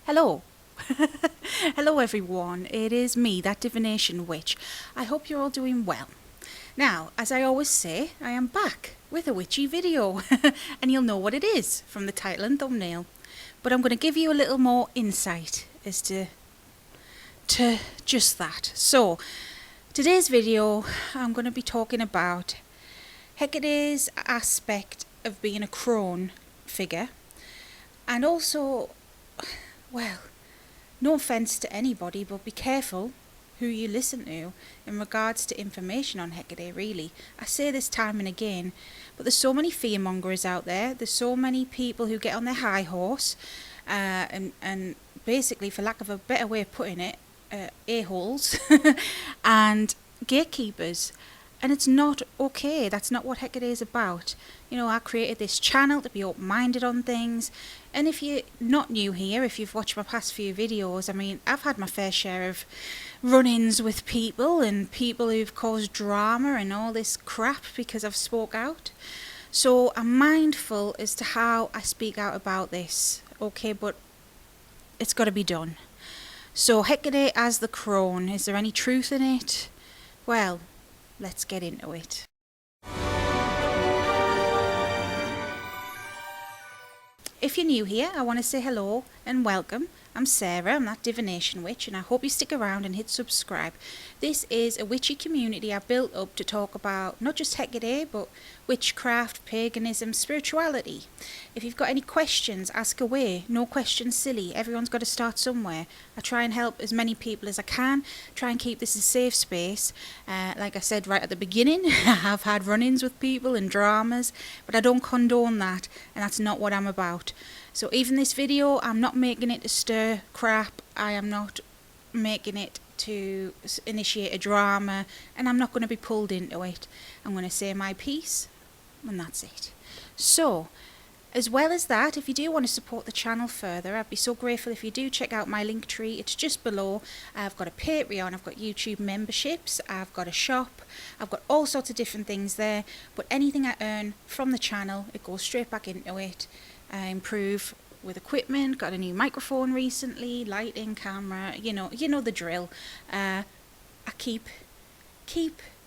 Hello. Hello everyone, it is me, that divination witch. I hope you're all doing well. Now, as I always say, I am back with a witchy video, and you'll know what it is from the title and thumbnail. But I'm going to give you a little more insight as to just that. So, today's video, I'm going to be talking about Hecate's aspect of being a crone figure, and also, well, no offence to anybody, but be careful who you listen to in regards to information on Hecate, really. I say this time and again, but there's so many fearmongers out there. There's so many people who get on their high horse and basically, for lack of a better way of putting it, a-holes and gatekeepers. And it's not okay. That's not what Hecate is about. You know, I created this channel to be open-minded on things. And if you're not new here, if you've watched my past few videos, I mean, I've had my fair share of run-ins with people and people who've caused drama and all this crap because I've spoke out. So I'm mindful as to how I speak out about this. Okay, but it's got to be done. So Hecate as the crone, is there any truth in it? Well, let's get into it. If you're new here, I want to say hello and welcome. I'm Sarah, I'm that divination witch, and I hope you stick around and hit subscribe. This is a witchy community I've built up to talk about not just Hecate, but witchcraft, paganism, spirituality. If you've got any questions, ask away. No questions silly. Everyone's got to start somewhere. I try and help as many people as I can. Try and keep this a safe space. Like I said right at the beginning, I've had run-ins with people and dramas, but I don't condone that, and that's not what I'm about. So even this video, I'm not making it to stir crap. I am not making it to initiate a drama, and I'm not going to be pulled into it. I'm going to say my piece, and that's it. So, as well as that, if you do want to support the channel further, I'd be so grateful if you do check out my link tree. It's just below. I've got a Patreon, I've got YouTube memberships, I've got a shop, I've got all sorts of different things there. But anything I earn from the channel, it goes straight back into it. I improve with equipment, got a new microphone recently, lighting, camera, you know the drill. I keep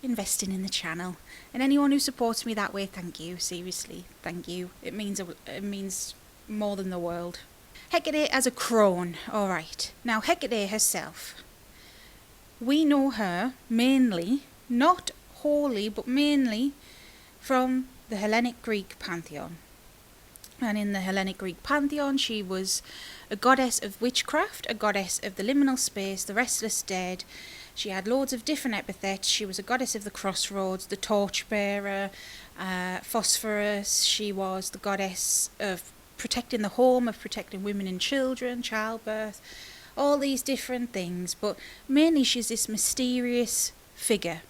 investing in the channel, and anyone who supports me that way, thank you, seriously, thank you. It means more than the world. Hecate as a crone. Alright, now Hecate herself, we know her mainly, not wholly, but mainly from the Hellenic Greek pantheon. And in the Hellenic Greek pantheon, she was a goddess of witchcraft, a goddess of the liminal space, the restless dead. She had loads of different epithets. She was a goddess of the crossroads, the torchbearer, phosphorus. She was the goddess of protecting the home, of protecting women and children, childbirth, all these different things. But mainly she's this mysterious figure,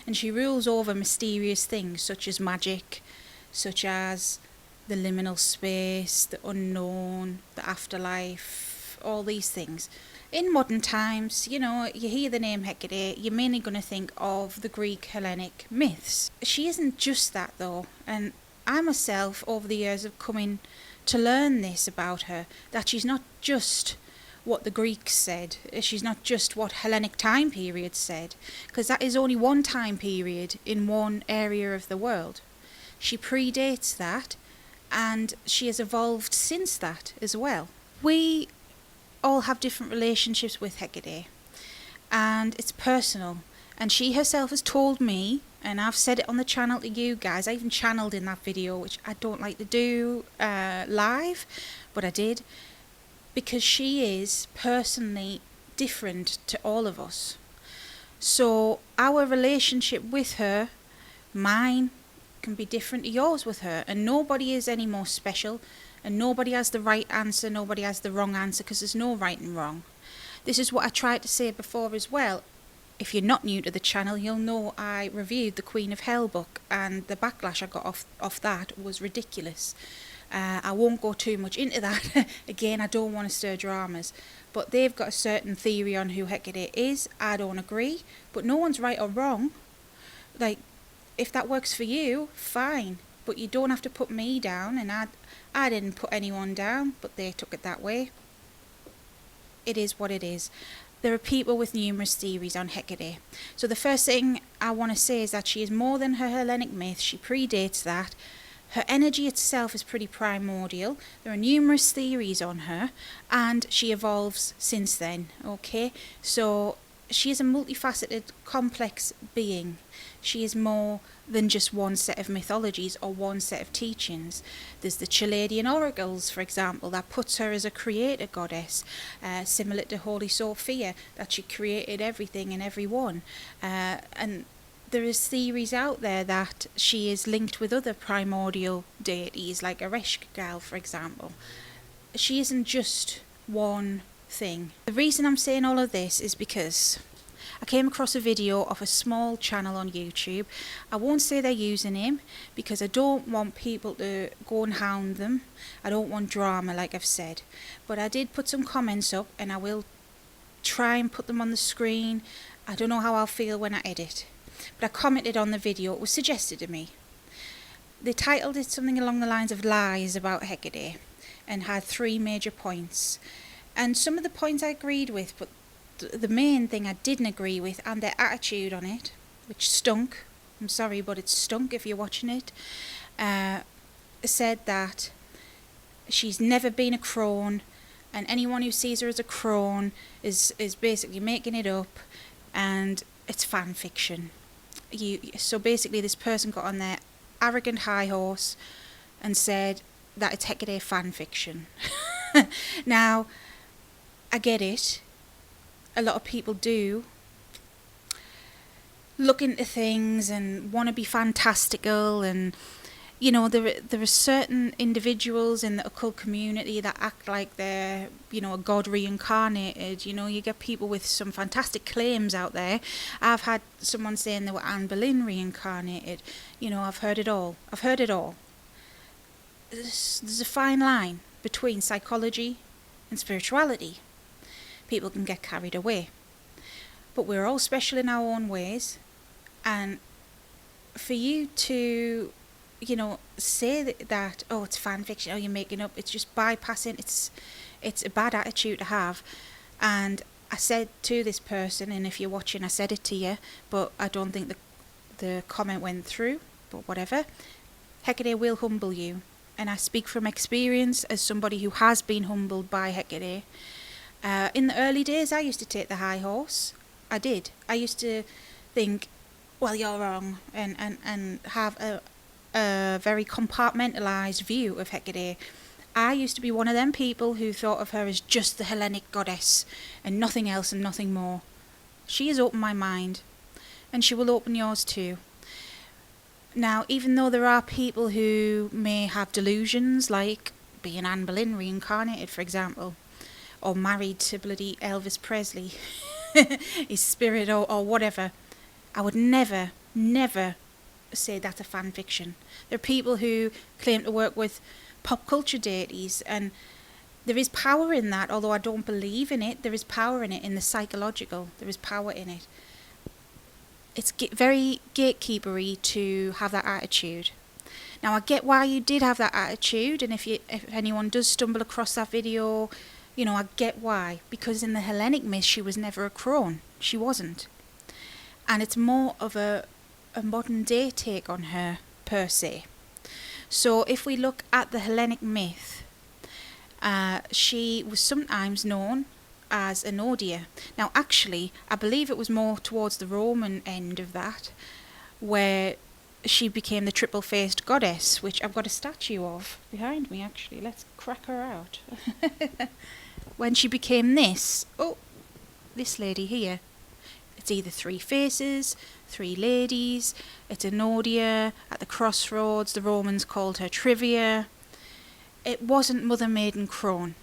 and she rules over mysterious things such as magic, such as the liminal space, the unknown, the afterlife, all these things. In modern times, you know, you hear the name Hecate, you're mainly going to think of the Greek Hellenic myths. She isn't just that though, and I myself over the years have come in to learn this about her, that she's not just what the Greeks said, she's not just what Hellenic time period said, because that is only one time period in one area of the world. She predates that, and she has evolved since that as well. We all have different relationships with Hecate, and it's personal. And she herself has told me, and I've said it on the channel to you guys, I even channeled in that video, which I don't like to do live, but I did, because she is personally different to all of us. So our relationship with her, mine, can be different to yours with her, and nobody is any more special, and nobody has the right answer, nobody has the wrong answer, because there's no right and wrong. This is what I tried to say before as well. If you're not new to the channel, you'll know I reviewed the Queen of Hell book, and the backlash I got off that was ridiculous. I won't go too much into that. Again, I don't want to stir dramas, but they've got a certain theory on who Hecate is. I don't agree, but no one's right or wrong. Like, if that works for you, fine, but you don't have to put me down, and I didn't put anyone down, but they took it that way. it is what it is. There are people with numerous theories on Hecate. So the first thing I want to say is that she is more than her Hellenic myth. She predates that. Her energy itself is pretty primordial. There are numerous theories on her, and she evolves since then, okay? So she is a multifaceted, complex being. She is more than just one set of mythologies or one set of teachings. There's the Chaldean oracles, for example, that puts her as a creator goddess, similar to Holy Sophia, that she created everything and everyone. And there is theories out there that she is linked with other primordial deities, like Ereshkigal, for example. She isn't just one thing. The reason I'm saying all of this is because I came across a video of a small channel on YouTube. I won't say their username because I don't want people to go and hound them. I don't want drama, like I've said. But I did put some comments up, and I will try and put them on the screen. I don't know how I'll feel when I edit. But I commented on the video. It was suggested to me. They titled it something along the lines of Lies About Hecate, and had 3 major points. And some of the points I agreed with, but the main thing I didn't agree with, and their attitude on it, which stunk. I'm sorry, but it stunk if you're watching it. Said that she's never been a crone, and anyone who sees her as a crone is basically making it up, and it's fan fiction. So basically this person got on their arrogant high horse and said that it's Hecate fan fiction. Now, I get it. A lot of people do look into things and want to be fantastical, and you know, there are certain individuals in the occult community that act like they're, you know, a god reincarnated. You know, you get people with some fantastic claims out there. I've had someone saying they were Anne Boleyn reincarnated. You know, I've heard it all. There's a fine line between psychology and spirituality. People can get carried away. But we're all special in our own ways. And for you to, you know, say that, oh, it's fan fiction, oh, you're making up, it's just bypassing, it's a bad attitude to have. And I said to this person, and if you're watching, I said it to you, but I don't think the comment went through, but whatever. Hecate will humble you. And I speak from experience as somebody who has been humbled by Hecate. In the early days, I used to take the high horse. I did. I used to think, well, you're wrong, and have a very compartmentalised view of Hecate. I used to be one of them people who thought of her as just the Hellenic goddess and nothing else and nothing more. She has opened my mind, and she will open yours too. Now, even though there are people who may have delusions, like being Anne Boleyn reincarnated, for example, or married to bloody Elvis Presley, his spirit, or whatever, I would never say that's a fan fiction. There are people who claim to work with pop culture deities, and there is power in that, although I don't believe in it. There is power in it, in the psychological. There is power in it. It's very gatekeepery to have that attitude. Now, I get why you did have that attitude, and if anyone does stumble across that video, you know, I get why. Because in the Hellenic myth, she was never a crone. She wasn't. And it's more of a modern day take on her, per se. So if we look at the Hellenic myth, she was sometimes known as an Odia. Now, actually, I believe it was more towards the Roman end of that, where she became the triple-faced goddess, which I've got a statue of behind me, actually. Let's crack her out. When she became this lady here. It's either 3 faces, 3 ladies, it's an Odia at the crossroads. The Romans called her Trivia. It wasn't Mother Maiden Crone.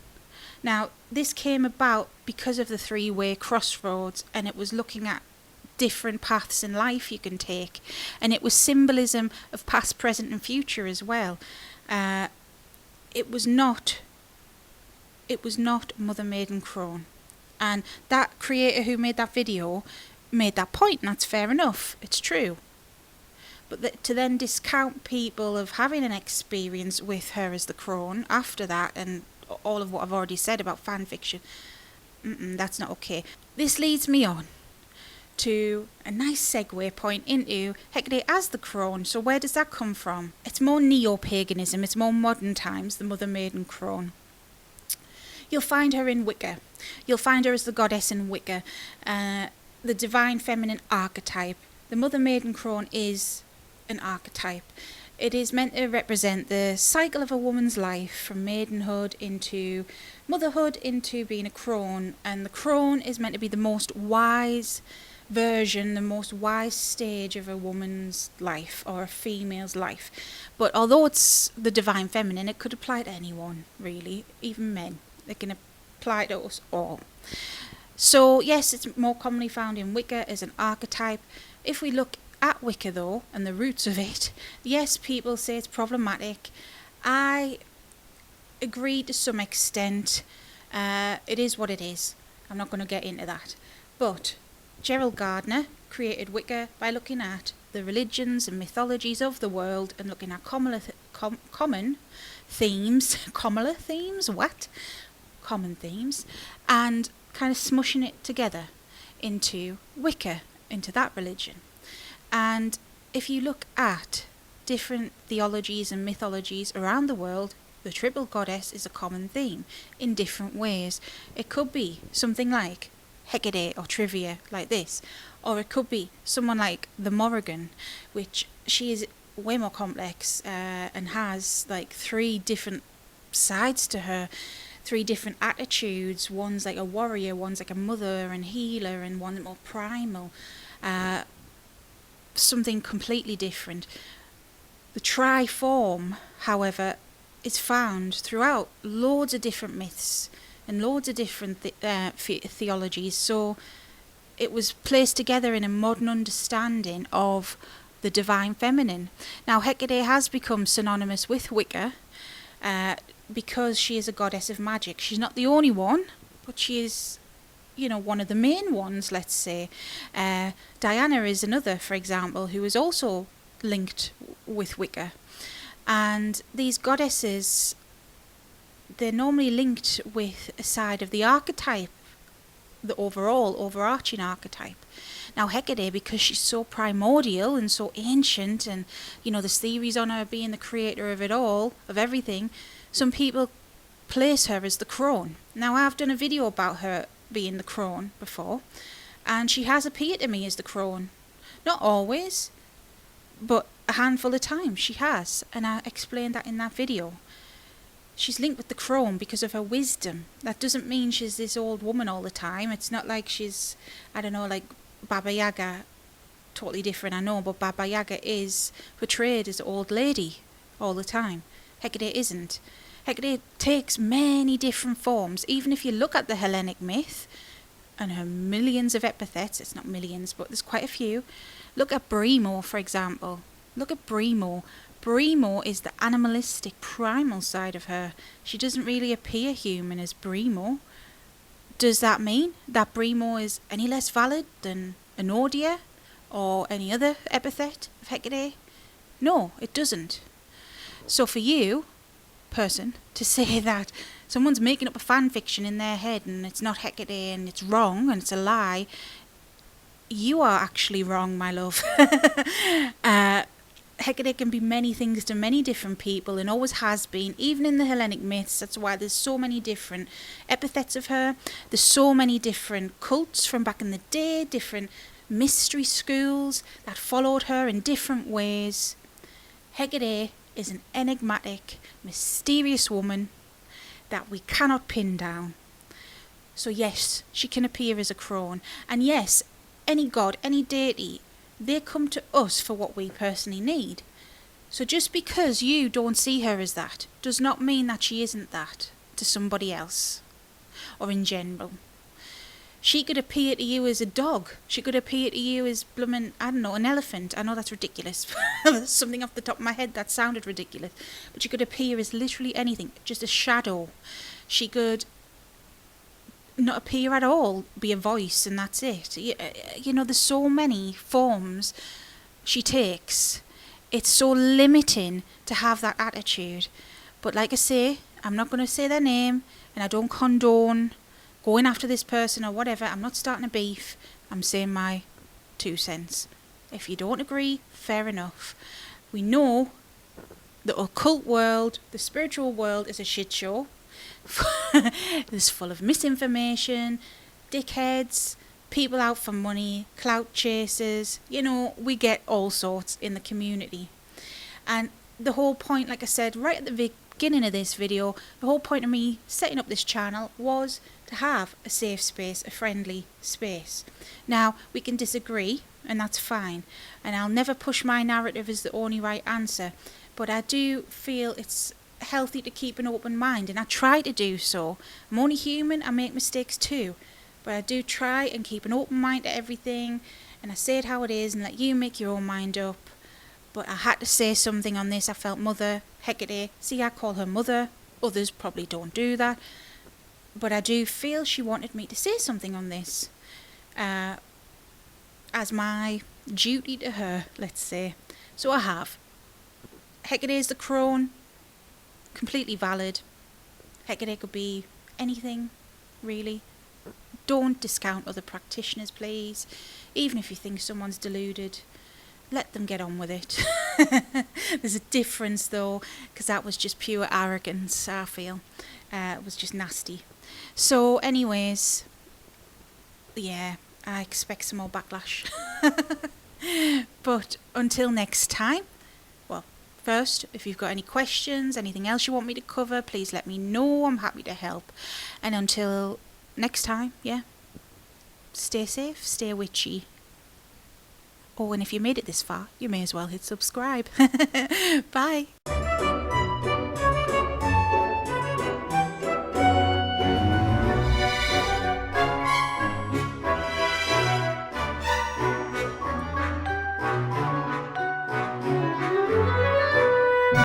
Now, this came about because of the 3-way crossroads, and it was looking at different paths in life you can take, and it was symbolism of past, present and future as well. It was not Mother Maiden Crone, and that creator who made that video made that point, and that's fair enough, it's true. But to then discount people of having an experience with her as the crone after that, and all of what I've already said about fan fiction, That's not okay. This leads me on to a nice segue point into Hecate as the crone. So where does that come from? It's more neo-paganism, it's more modern times, the mother maiden crone. You'll find her in Wicca. You'll find her as the goddess in Wicca, the divine feminine archetype. The mother maiden crone is an archetype. It is meant to represent the cycle of a woman's life from maidenhood into motherhood into being a crone, and the crone is meant to be the most wise version, the most wise stage of a woman's life or a female's life. But although it's the divine feminine, it could apply to anyone, really, even men. It can apply to us all. So yes, it's more commonly found in Wicca as an archetype. If we look at Wicca though, and the roots of it, yes, people say it's problematic. I agree to some extent. It is what it is. I'm not going to get into that. But Gerald Gardner created Wicca by looking at the religions and mythologies of the world and looking at common themes, common themes, and kind of smushing it together into Wicca, into that religion. And if you look at different theologies and mythologies around the world, the triple goddess is a common theme in different ways. It could be something like Hecate or Trivia, like this, or it could be someone like the Morrigan, which she is way more complex and has like 3 different sides to her, 3 different attitudes. One's like a warrior, one's like a mother and healer, and one more primal. Something completely different. The tri-form, however, is found throughout loads of different myths and loads of different theologies. So it was placed together in a modern understanding of the divine feminine. Now Hecate has become synonymous with Wicca because she is a goddess of magic. She's not the only one, but she is, one of the main ones, let's say. Diana is another, for example, who is also linked with Wicca. And these goddesses, they're normally linked with a side of the archetype, the overarching archetype. Now Hecate, because she's so primordial and so ancient, and there's theories on her being the creator of it all, of everything, some people place her as the crone. Now I've done a video about her being the crone before, and she has appeared to me as the crone. Not always, but a handful of times she has, and I explained that in that video. She's linked with the crone because of her wisdom. That doesn't mean she's this old woman all the time. It's not like she's, like Baba Yaga. Totally different, I know, but Baba Yaga is portrayed as an old lady all the time. Hecate isn't. Hecate takes many different forms. Even if you look at the Hellenic myth and her millions of epithets, it's not millions, but there's quite a few. Look at Brimo, for example. Look at Brimo. Brimo is the animalistic, primal side of her. She doesn't really appear human as Brimo. Does that mean that Brimo is any less valid than Enodia or any other epithet of Hecate? No, it doesn't. So for you, person, to say that someone's making up a fan fiction in their head and it's not Hecate and it's wrong and it's a lie, you are actually wrong, my love. Hecate can be many things to many different people and always has been, even in the Hellenic myths. That's why there's so many different epithets of her. There's so many different cults from back in the day, different mystery schools that followed her in different ways. Hecate is an enigmatic, mysterious woman that we cannot pin down. So yes, she can appear as a crone. And yes, any god, any deity, they come to us for what we personally need. So just because you don't see her as that does not mean that she isn't that to somebody else or in general. She could appear to you as a dog. She could appear to you as an elephant. I know that's ridiculous. Something off the top of my head that sounded ridiculous. But she could appear as literally anything, just a shadow. She could not appear at all, be a voice, and that's it. There's so many forms she takes. It's so limiting to have that attitude. But like I say, I'm not going to say their name, and I don't condone going after this person or whatever. I'm not starting a beef. I'm saying my 2 cents. If you don't agree, fair enough. We know the occult world, the spiritual world is a shit show. It's full of misinformation, dickheads, people out for money, clout chasers. You know, we get all sorts in the community. And the whole point, like I said right at the beginning of this video, the whole point of me setting up this channel was to have a safe space, a friendly space. Now, we can disagree, and that's fine. And I'll never push my narrative as the only right answer. But I do feel it's healthy to keep an open mind, and I try to do so. I'm only human, I make mistakes too. But I do try and keep an open mind to everything, and I say it how it is and let you make your own mind up. But I had to say something on this. I felt Mother Hecate, see, I call her Mother, others probably don't do that, but I do feel she wanted me to say something on this, as my duty to her, let's say. So I have. Hecate is the crone, completely valid. Hecate could be anything, really. Don't discount other practitioners, please. Even if you think someone's deluded, let them get on with it. There's a difference though, because that was just pure arrogance, I feel. It was just nasty. So anyways, yeah, I expect some more backlash. But until next time, well, first, if you've got any questions, anything else you want me to cover, please let me know. I'm happy to help. And until next time, yeah, stay safe, stay witchy. Oh, and if you made it this far, you may as well hit subscribe. Bye.